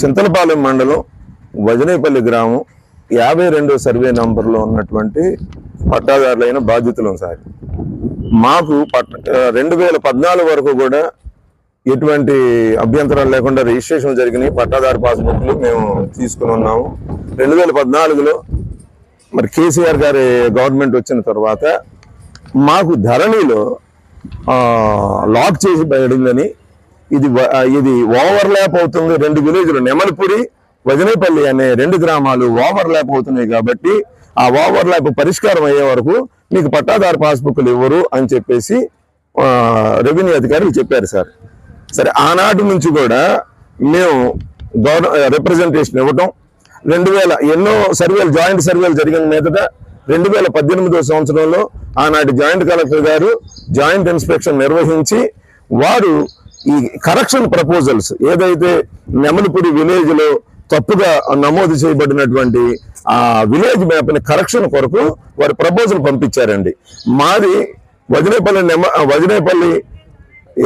చింతలపాలెం మండలం వజనేపల్లి గ్రామం 52వ సర్వే నంబర్లో ఉన్నటువంటి పట్టాదారులైన బాధితులం సార్. మాకు 2014 వరకు కూడా ఎటువంటి అభ్యంతరాలు లేకుండా రిజిస్ట్రేషన్ జరిగినాయి. పట్టాదారు పాస్బుక్లు మేము తీసుకుని ఉన్నాము. 2014లో మరి కేసీఆర్ గారి గవర్నమెంట్ వచ్చిన తర్వాత మాకు ధరణిలో లాక్ చేసి పడిందని, ఇది ఓవర్లాప్ అవుతుంది. 2 విలేజ్లు నెమలిపురి వజనేపల్లి అనే 2 గ్రామాలు ఓవర్లాప్ అవుతున్నాయి కాబట్టి ఆ ఓవర్లాప్ పరిష్కారం అయ్యే వరకు మీకు పట్టాదారు పాస్బుక్లు ఇవ్వరు అని చెప్పేసి రెవెన్యూ అధికారులు చెప్పారు సార్. సరే, ఆనాటి నుంచి కూడా మేము రిప్రజెంటేషన్ ఇవ్వటం 2000 ఎన్నో సర్వేలు, జాయింట్ సర్వేలు జరిగిన మీదట 2018వ సంవత్సరంలో ఆనాటి జాయింట్ కలెక్టర్ గారు జాయింట్ ఇన్స్పెక్షన్ నిర్వహించి వారు ఈ కరెక్షన్ ప్రపోజల్స్ ఏదైతే నెమలిపురి విలేజ్ లో తప్పుగా నమోదు చేయబడినటువంటి ఆ విలేజ్ మ్యాప్ ని కరెక్షన్ కొరకు వారు ప్రపోజల్ పంపించారండి. మాది వజనేపల్లి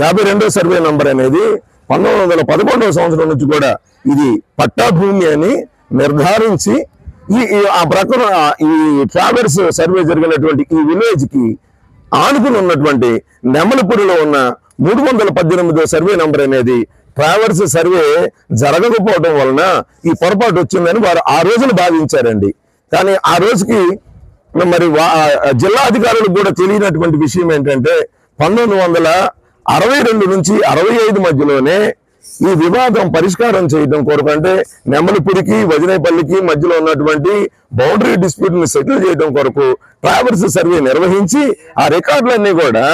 52వ సర్వే నంబర్ అనేది 1911వ సంవత్సరం నుంచి కూడా ఇది పట్టా భూమి అని నిర్ధారించి ఆ ప్రకారం ఈ ట్రావెల్స్ సర్వే జరిగినటువంటి ఈ విలేజ్ కి ఆనుకుని ఉన్నటువంటి నెమలిపురిలో ఉన్న 318వ సర్వే నంబర్ అనేది ట్రావెల్స్ సర్వే జరగకపోవడం వలన ఈ పొరపాటు వచ్చిందని వారు ఆ రోజున భావించారండి. కానీ ఆ రోజుకి మరి జిల్లా అధికారులకు కూడా తెలియనటువంటి విషయం ఏంటంటే 1962 నుంచి 65 మధ్యలోనే ఈ వివాదం పరిష్కారం చేయడం కొరకు, అంటే నెమలిపురికి వజనేపల్లికి మధ్యలో ఉన్నటువంటి బౌండరీ డిస్ప్యూట్ ని సెటిల్ చేయడం కొరకు ట్రావెల్స్ సర్వే నిర్వహించి ఆ రికార్డులన్నీ కూడా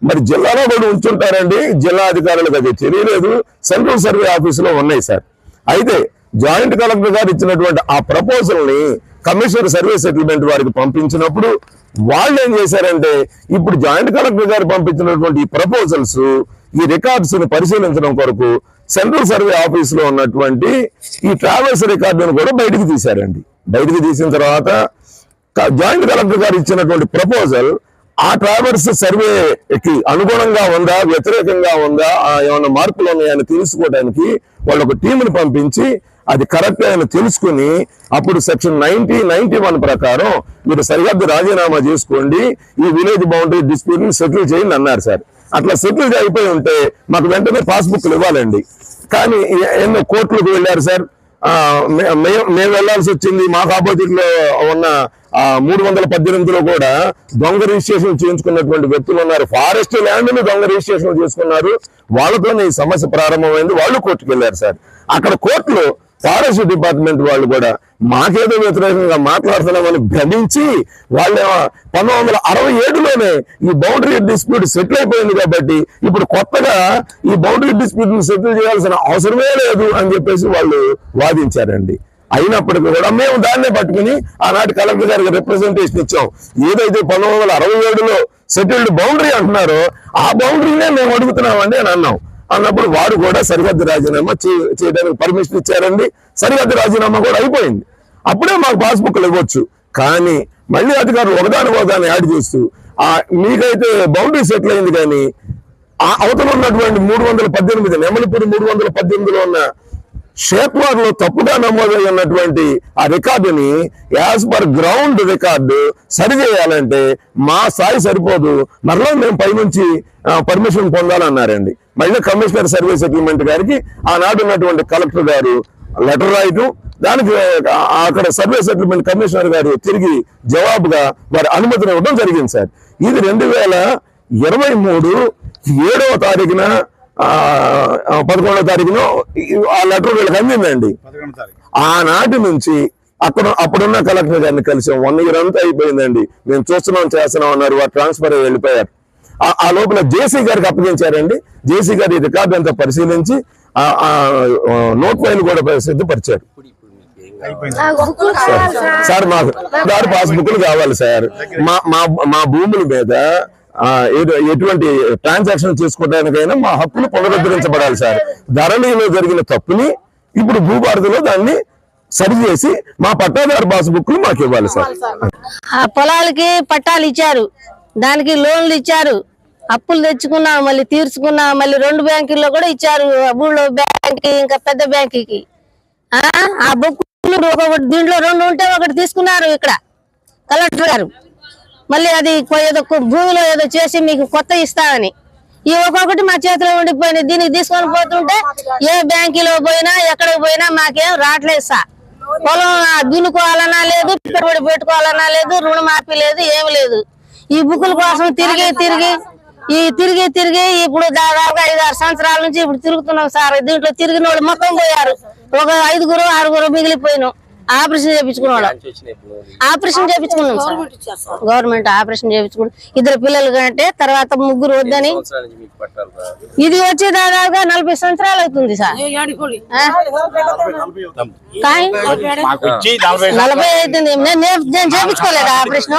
మరి జిల్లాలో కూడా ఉంచుంటారండి. జిల్లా అధికారులకు అది తెలియలేదు. సెంట్రల్ సర్వే ఆఫీసులో ఉన్నాయి సార్. అయితే జాయింట్ కలెక్టర్ గారు ఇచ్చినటువంటి ఆ ప్రపోజల్ ని కమిషనర్ సర్వే సెటిల్మెంట్ వారికి పంపించినప్పుడు వాళ్ళు ఏం చేశారంటే, ఇప్పుడు జాయింట్ కలెక్టర్ గారు పంపించినటువంటి ఈ ప్రపోజల్స్, ఈ రికార్డ్స్ ని పరిశీలించడం కొరకు సెంట్రల్ సర్వే ఆఫీస్ లో ఉన్నటువంటి ఈ ట్రావెల్స్ రికార్డును కూడా బయటకు తీశారండి. బయటకు తీసిన తర్వాత జాయింట్ కలెక్టర్ గారు ఇచ్చినటువంటి ప్రపోజల్ ఆ ట్రావెల్స్ సర్వేకి అనుగుణంగా ఉందా, వ్యతిరేకంగా ఉందా, ఏమైనా మార్పులు ఉన్నాయని తెలుసుకోవడానికి వాళ్ళు ఒక టీంని పంపించి అది కరెక్ట్ అని తెలుసుకుని అప్పుడు సెక్షన్ 91 ప్రకారం మీరు సరిహద్దు రాజీనామా చేసుకోండి, ఈ విలేజ్ బౌండరీ డిస్ప్యూట్ ని సెటిల్ చేయండి అన్నారు సార్. అట్లా సెటిల్ అయిపోయి ఉంటే మాకు వెంటనే పాస్బుక్లు ఇవ్వాలండి. కానీ ఎన్నో కోర్టులకు వెళ్ళారు సార్. మేము వెళ్లాల్సి వచ్చింది. మాకు ఆపోజిట్ లో ఉన్న 318లో కూడా దొంగ రిజిస్ట్రేషన్ చేయించుకున్నటువంటి వ్యక్తులు ఉన్నారు. ఫారెస్ట్ ల్యాండ్ ని దొంగ రిజిస్ట్రేషన్ చేసుకున్నారు. వాళ్ళతోనే ఈ సమస్య ప్రారంభమైంది. వాళ్ళు కోర్టుకు వెళ్ళారు సార్. అక్కడ కోర్టులో ఫారెస్ట్ డిపార్ట్మెంట్ వాళ్ళు కూడా మాకేదో వ్యతిరేకంగా మాట్లాడుతున్నామని భ్రమించి వాళ్ళు 1967లోనే ఈ బౌండరీ డిస్ప్యూట్ సెటిల్ అయిపోయింది కాబట్టి ఇప్పుడు కొత్తగా ఈ బౌండరీ డిస్ప్యూట్ ని సెటిల్ చేయాల్సిన అవసరమే లేదు అని చెప్పేసి వాళ్ళు వాదించారండి. అయినప్పటికీ కూడా మేము దాన్నే పట్టుకుని ఆనాటి కలెక్టర్ గారికి రిప్రజెంటేషన్ ఇచ్చాం. ఏదైతే 1967లో సెటిల్డ్ బౌండరీ అంటున్నారో ఆ బౌండరీనే మేము అడుగుతున్నామండి అని అన్నాం. అన్నప్పుడు వారు కూడా సరిహద్దు రాజీనామా చేయడానికి పర్మిషన్ ఇచ్చారండి. సరిహద్దు రాజీనామా కూడా అయిపోయింది. అప్పుడే మాకు పాస్బుక్లు ఇవ్వచ్చు. కానీ మళ్ళీ అధికారులు ఒకదాని యాడ్ చేస్తూ మీకైతే బౌండరీ సెటిల్ అయింది, కానీ అవతల ఉన్నటువంటి 318 నెమలిపురి 318లో ఉన్న షేప్వార్లో తప్పుగా నమోదై ఉన్నటువంటి ఆ రికార్డుని యాజ్ పర్ గ్రౌండ్ రికార్డు సరి చేయాలంటే మా స్థాయి సరిపోదు, మరలా మేము పైనుంచి పర్మిషన్ పొందాలన్నారండి. మళ్ళీ కమిషనర్ సర్వే సెటిల్మెంట్ గారికి ఆనాడు ఉన్నటువంటి కలెక్టర్ గారు లెటర్ రాయటం, దానికి అక్కడ సర్వే సెటిల్మెంట్ కమిషనర్ గారు తిరిగి జవాబుగా వారి అనుమతిని ఇవ్వడం జరిగింది సార్. ఇది 2023 7వ తారీఖున 11వ తారీఖున ఆ లెటర్ వీళ్ళకి అందిందండి. ఆనాటి నుంచి అప్పుడున్న కలెక్టర్ గారిని కలిసాం. 1 year అంతా అయిపోయిందండి. మేము చేస్తున్నాం అన్నారు. వారు ట్రాన్స్ఫర్ అయ్యి వెళ్ళిపోయారు. ఆ లోపల జేసీ గారికి అప్పగించారండి. జేసీ గారి రికార్డు అంతా పరిశీలించి నోట్ ఫైల్ కూడా సిద్ధపరిచారు. సార్ మాకు పాస్బుక్లు కావాలి సార్. మా భూముల మీద ఎటువంటి ట్రాన్సాక్షన్ చేసుకోవడానికైనా మా హక్కులు పునరుద్ధరించబడాలి సార్. ధరణిలో జరిగిన తప్పుని ఇప్పుడు భూభారతిలో దాన్ని సరిచేసి మా పట్టాదారు పాస్బుక్లు మాకు ఇవ్వాలి సార్. పొలాలకి పట్టాలు ఇచ్చారు, దానికి లోన్లు ఇచ్చారు, అప్పులు తెచ్చుకున్నాం, మళ్ళీ తీర్చుకున్నాం, మళ్ళీ 2 బ్యాంకుల్లో కూడా ఇచ్చారు. ఊళ్ళో బ్యాంక్ ఇంకా పెద్ద బ్యాంకుకి ఆ బుక్కులు ఒకటి దీంట్లో 2 ఉంటే ఒకటి తీసుకున్నారు ఇక్కడ కలెక్టర్ గారు. మళ్ళీ అది ఏదో భూమిలో ఏదో చేసి మీకు కొత్త ఇస్తామని ఈ ఒక్కొక్కటి మా చేతిలో ఉండిపోయినాయి. దీనికి తీసుకొని పోతుంటే ఏ బ్యాంకులో పోయినా ఎక్కడికి పోయినా మాకేం రావట్లేదు సార్. పొలం దున్నుకోవాలన్నా లేదు, పెట్టుబడి పెట్టుకోవాలన్నా లేదు, రుణమాఫీ లేదు, ఏమి లేదు. ఈ బుక్కుల కోసం తిరిగి ఇప్పుడు దాదాపుగా 5-6 సంవత్సరాల నుంచి ఇప్పుడు తిరుగుతున్నాం సార్. దీంట్లో తిరిగిన వాళ్ళు మొత్తం పోయారు. ఒక 5-6 మిగిలిపోయినాం. ఆపరేషన్ చేయించుకున్నాడు. ఆపరేషన్ చేయించుకున్నాం సార్. గవర్నమెంట్ ఆపరేషన్ చేయించుకున్నాం. 2 పిల్లలు కంటే తర్వాత 3 వద్దని. ఇది వచ్చి దాదాపుగా 40 సంవత్సరాలు అవుతుంది సార్. 40 అవుతుంది. నేను చేయించుకోలేదు ఆపరేషన్.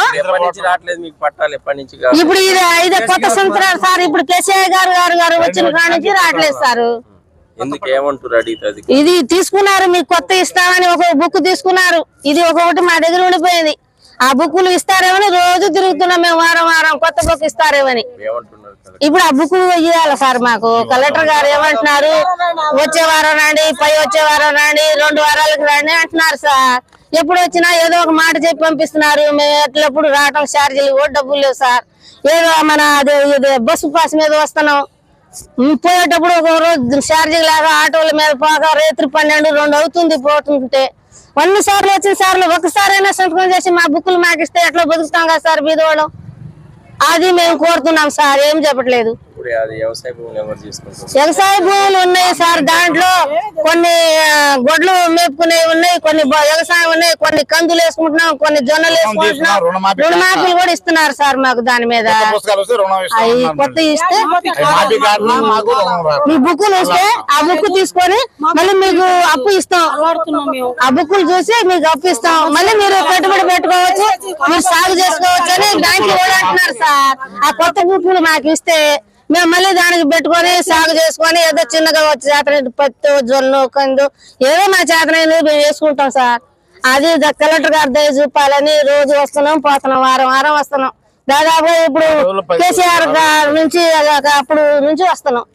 ఇప్పుడు ఇది 5 కొత్త సంవత్సరాలు సార్. ఇప్పుడు కేసీఆర్ గారు వచ్చిన కాడ నుంచి రావట్లేదు సార్. ఇది తీసుకున్నారు, మీకు కొత్త ఇస్తామని ఒక బుక్ తీసుకున్నారు. ఇది ఒక్కొక్కటి మా దగ్గర ఉండిపోయింది. ఆ బుక్కులు ఇస్తారేమని రోజు తిరుగుతున్నాం మేము. వారం కొత్త బుక్ ఇస్తారేమని. ఇప్పుడు ఆ బుక్ ఇవ్వాలి సార్ మాకు. కలెక్టర్ గారు ఏమంటున్నారు, వచ్చే వారం రండి, వచ్చే వారం రండి, 2 వారాలకు రండి అంటున్నారు సార్. ఎప్పుడు వచ్చినా ఏదో ఒక మాట చెప్పి పంపిస్తున్నారు. మేము ఎట్లప్పుడు రావటం ఛార్జీలు కూడా డబ్బులు లేవు సార్. ఏదో మన బస్సు పాస్ మీద వస్తున్నాం. పోయేటప్పుడు ఒక రోజు ఛార్జీ లాగా ఆటోల మీద పోగా రేత్రి 12-2 అవుతుంది పోతుంటే. 100 సార్లు వచ్చిన సార్లు ఒకసారైనా సంతకం చేసి మా బుక్కులు మాకు ఇస్తే ఎట్లా బతుకుతాం కదా సార్ బీదవాళ్ళం. అది మేము కోరుతున్నాం సార్. ఏం చెప్పట్లేదు. వ్యవసాయ భూములు ఉన్నాయి సార్. దాంట్లో కొన్ని గొడ్లు మేపుకునేవి ఉన్నాయి, కొన్ని వ్యవసాయం ఉన్నాయి, కొన్ని కందులు వేసుకుంటున్నాం, కొన్ని జొన్నలు వేసుకుంటున్నాం. రుణమాఫీలు కూడా ఇస్తున్నారు సార్ మాకు. దాని మీద అవి కొత్త ఇస్తే మీ బుక్కులు వస్తే ఆ బుక్ తీసుకొని మళ్ళీ మీకు అప్పు ఇస్తాం. ఆ బుక్కులు చూసి మీకు అప్పు ఇస్తాం. మళ్ళీ మీరు పెట్టుబడి పెట్టుకోవచ్చు, మీరు సాగు చేసుకోవచ్చు అని బ్యాంకు కూడా అంటున్నారు సార్. ఆ కొత్త బుక్కులు మాకు ఇస్తే మేము మళ్ళీ దానికి పెట్టుకొని సాగు చేసుకొని ఏదో చిన్నగా వచ్చి చేతన పత్తి జొన్న కందు ఏదో మా చేతనైనా మేము వేసుకుంటాం సార్. అది కలెక్టర్ గారు దయ చూపాలని రోజు వస్తున్నాం, పోతున్నాం, వారం వస్తున్నాం. దాదాపు ఇప్పుడు కేసీఆర్ గారి నుంచి అప్పుడు నుంచి వస్తున్నాం.